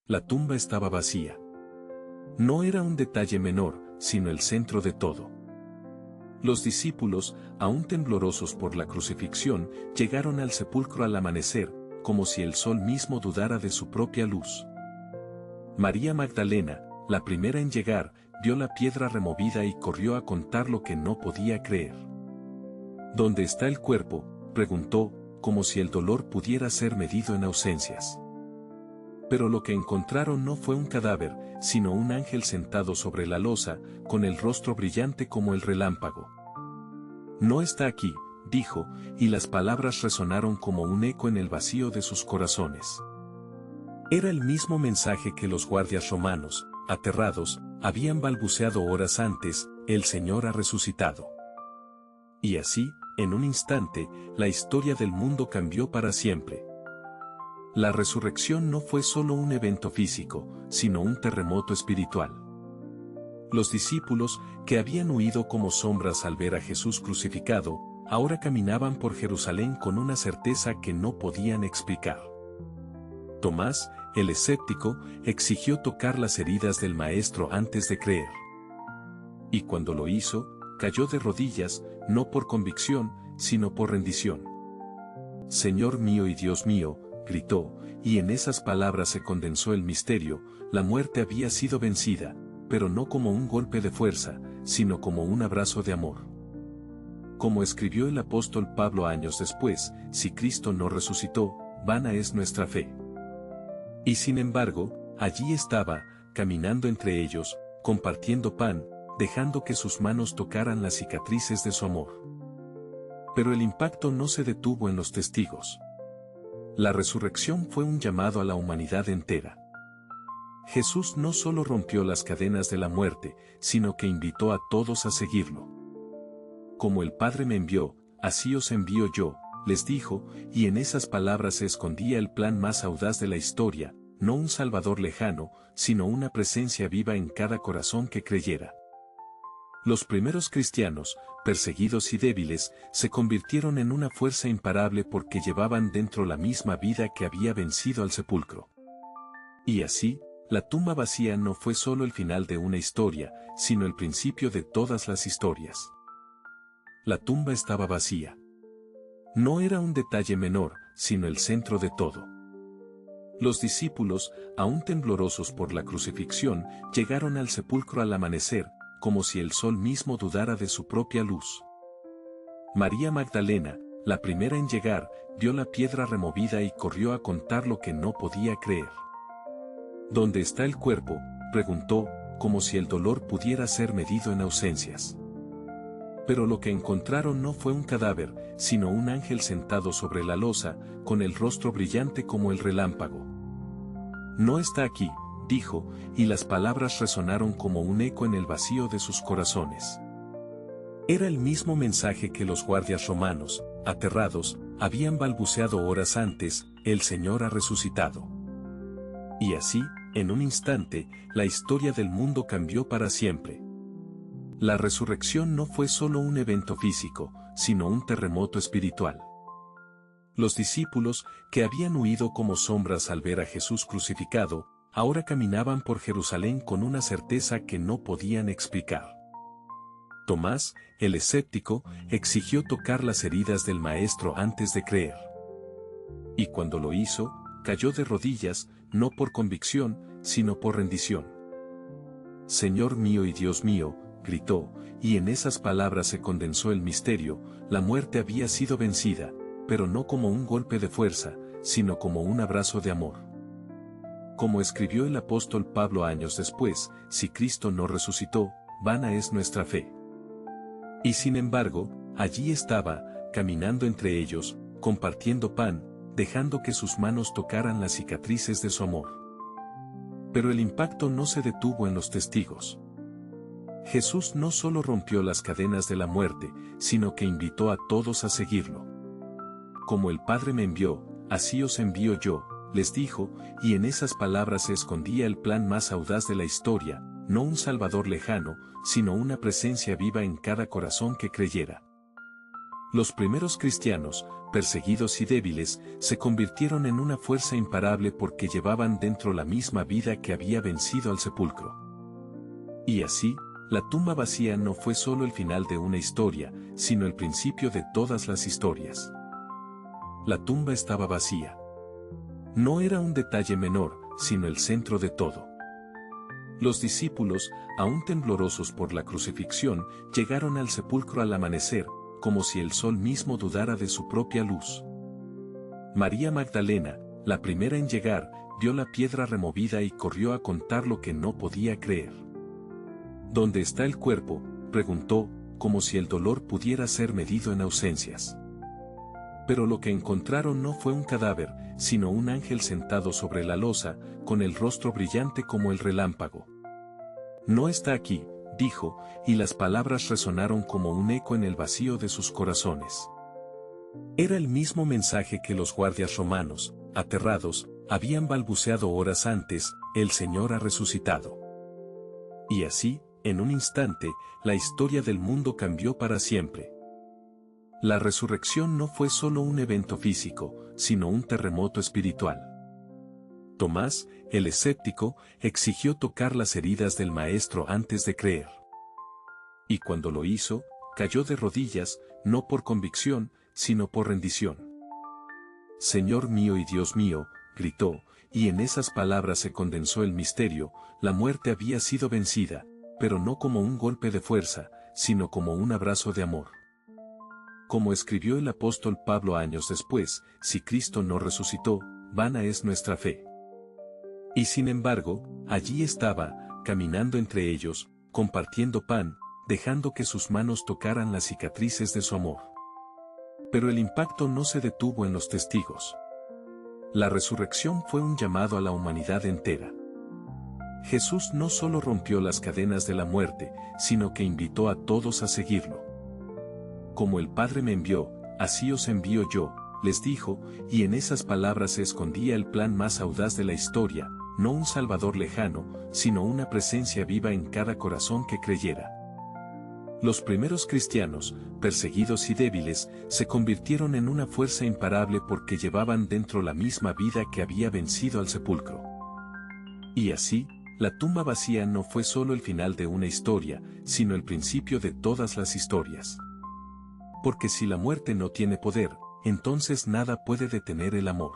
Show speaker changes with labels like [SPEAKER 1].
[SPEAKER 1] La tumba estaba vacía. No era un detalle menor, sino el centro de todo. Los discípulos, aún temblorosos por la crucifixión, llegaron al sepulcro al amanecer, como si el sol mismo dudara de su propia luz. María Magdalena, la primera en llegar, vio la piedra removida y corrió a contar lo que no podía creer. ¿Dónde está el cuerpo?, preguntó, como si el dolor pudiera ser medido en ausencias. Pero lo que encontraron no fue un cadáver, sino un ángel sentado sobre la losa, con el rostro brillante como el relámpago. No está aquí, dijo, y las palabras resonaron como un eco en el vacío de sus corazones. Era el mismo mensaje que los guardias romanos, aterrados, habían balbuceado horas antes: el Señor ha resucitado. Y así, en un instante, la historia del mundo cambió para siempre. La resurrección no fue solo un evento físico, sino un terremoto espiritual. Los discípulos, que habían huido como sombras al ver a Jesús crucificado, ahora caminaban por Jerusalén con una certeza que no podían explicar. Tomás, el escéptico, exigió tocar las heridas del Maestro antes de creer. Y cuando lo hizo, cayó de rodillas, no por convicción, sino por rendición. «Señor mío y Dios mío», gritó, y en esas palabras se condensó el misterio: la muerte había sido vencida, pero no como un golpe de fuerza, sino como un abrazo de amor. Como escribió el apóstol Pablo años después: si Cristo no resucitó, vana es nuestra fe. Y sin embargo, allí estaba, caminando entre ellos, compartiendo pan, dejando que sus manos tocaran las cicatrices de su amor. Pero el impacto no se detuvo en los testigos. La resurrección fue un llamado a la humanidad entera. Jesús no solo rompió las cadenas de la muerte, sino que invitó a todos a seguirlo. «Como el Padre me envió, así os envío yo», les dijo, y en esas palabras se escondía el plan más audaz de la historia: no un Salvador lejano, sino una presencia viva en cada corazón que creyera. Los primeros cristianos, perseguidos y débiles, se convirtieron en una fuerza imparable porque llevaban dentro la misma vida que había vencido al sepulcro. Y así, la tumba vacía no fue solo el final de una historia, sino el principio de todas las historias. La tumba estaba vacía. No era un detalle menor, sino el centro de todo. Los discípulos, aún temblorosos por la crucifixión, llegaron al sepulcro al amanecer, como si el sol mismo dudara de su propia luz. María Magdalena, la primera en llegar, vio la piedra removida y corrió a contar lo que no podía creer. «¿Dónde está el cuerpo?», preguntó, como si el dolor pudiera ser medido en ausencias. Pero lo que encontraron no fue un cadáver, sino un ángel sentado sobre la losa, con el rostro brillante como el relámpago. «No está aquí», dijo, y las palabras resonaron como un eco en el vacío de sus corazones. Era el mismo mensaje que los guardias romanos, aterrados, habían balbuceado horas antes: el Señor ha resucitado. Y así, en un instante, la historia del mundo cambió para siempre. La resurrección no fue solo un evento físico, sino un terremoto espiritual. Los discípulos, que habían huido como sombras al ver a Jesús crucificado, ahora caminaban por Jerusalén con una certeza que no podían explicar. Tomás, el escéptico, exigió tocar las heridas del Maestro antes de creer. Y cuando lo hizo, cayó de rodillas, no por convicción, sino por rendición. «Señor mío y Dios mío», gritó, y en esas palabras se condensó el misterio: la muerte había sido vencida, pero no como un golpe de fuerza, sino como un abrazo de amor. Como escribió el apóstol Pablo años después: si Cristo no resucitó, vana es nuestra fe. Y sin embargo, allí estaba, caminando entre ellos, compartiendo pan, dejando que sus manos tocaran las cicatrices de su amor. Pero el impacto no se detuvo en los testigos. Jesús no solo rompió las cadenas de la muerte, sino que invitó a todos a seguirlo. «Como el Padre me envió, así os envío yo», les dijo, y en esas palabras se escondía el plan más audaz de la historia: no un Salvador lejano, sino una presencia viva en cada corazón que creyera. Los primeros cristianos, perseguidos y débiles, se convirtieron en una fuerza imparable porque llevaban dentro la misma vida que había vencido al sepulcro. Y así, la tumba vacía no fue solo el final de una historia, sino el principio de todas las historias. La tumba estaba vacía. No era un detalle menor, sino el centro de todo. Los discípulos, aún temblorosos por la crucifixión, llegaron al sepulcro al amanecer, como si el sol mismo dudara de su propia luz. María Magdalena, la primera en llegar, vio la piedra removida y corrió a contar lo que no podía creer. ¿Dónde está el cuerpo?, preguntó, como si el dolor pudiera ser medido en ausencias. Pero lo que encontraron no fue un cadáver, sino un ángel sentado sobre la losa, con el rostro brillante como el relámpago. No está aquí, dijo, y las palabras resonaron como un eco en el vacío de sus corazones. Era el mismo mensaje que los guardias romanos, aterrados, habían balbuceado horas antes: el Señor ha resucitado. Y así, en un instante, la historia del mundo cambió para siempre. La resurrección no fue solo un evento físico, sino un terremoto espiritual. Tomás, el escéptico, exigió tocar las heridas del Maestro antes de creer. Y cuando lo hizo, cayó de rodillas, no por convicción, sino por rendición. «Señor mío y Dios mío», gritó, y en esas palabras se condensó el misterio: la muerte había sido vencida, pero no como un golpe de fuerza, sino como un abrazo de amor. Como escribió el apóstol Pablo años después: si Cristo no resucitó, vana es nuestra fe. Y sin embargo, allí estaba, caminando entre ellos, compartiendo pan, dejando que sus manos tocaran las cicatrices de su amor. Pero el impacto no se detuvo en los testigos. La resurrección fue un llamado a la humanidad entera. Jesús no solo rompió las cadenas de la muerte, sino que invitó a todos a seguirlo. «Como el Padre me envió, así os envío yo», les dijo, y en esas palabras se escondía el plan más audaz de la historia: no un Salvador lejano, sino una presencia viva en cada corazón que creyera. Los primeros cristianos, perseguidos y débiles, se convirtieron en una fuerza imparable porque llevaban dentro la misma vida que había vencido al sepulcro. Y así, la tumba vacía no fue solo el final de una historia, sino el principio de todas las historias. Porque si la muerte no tiene poder, entonces nada puede detener el amor.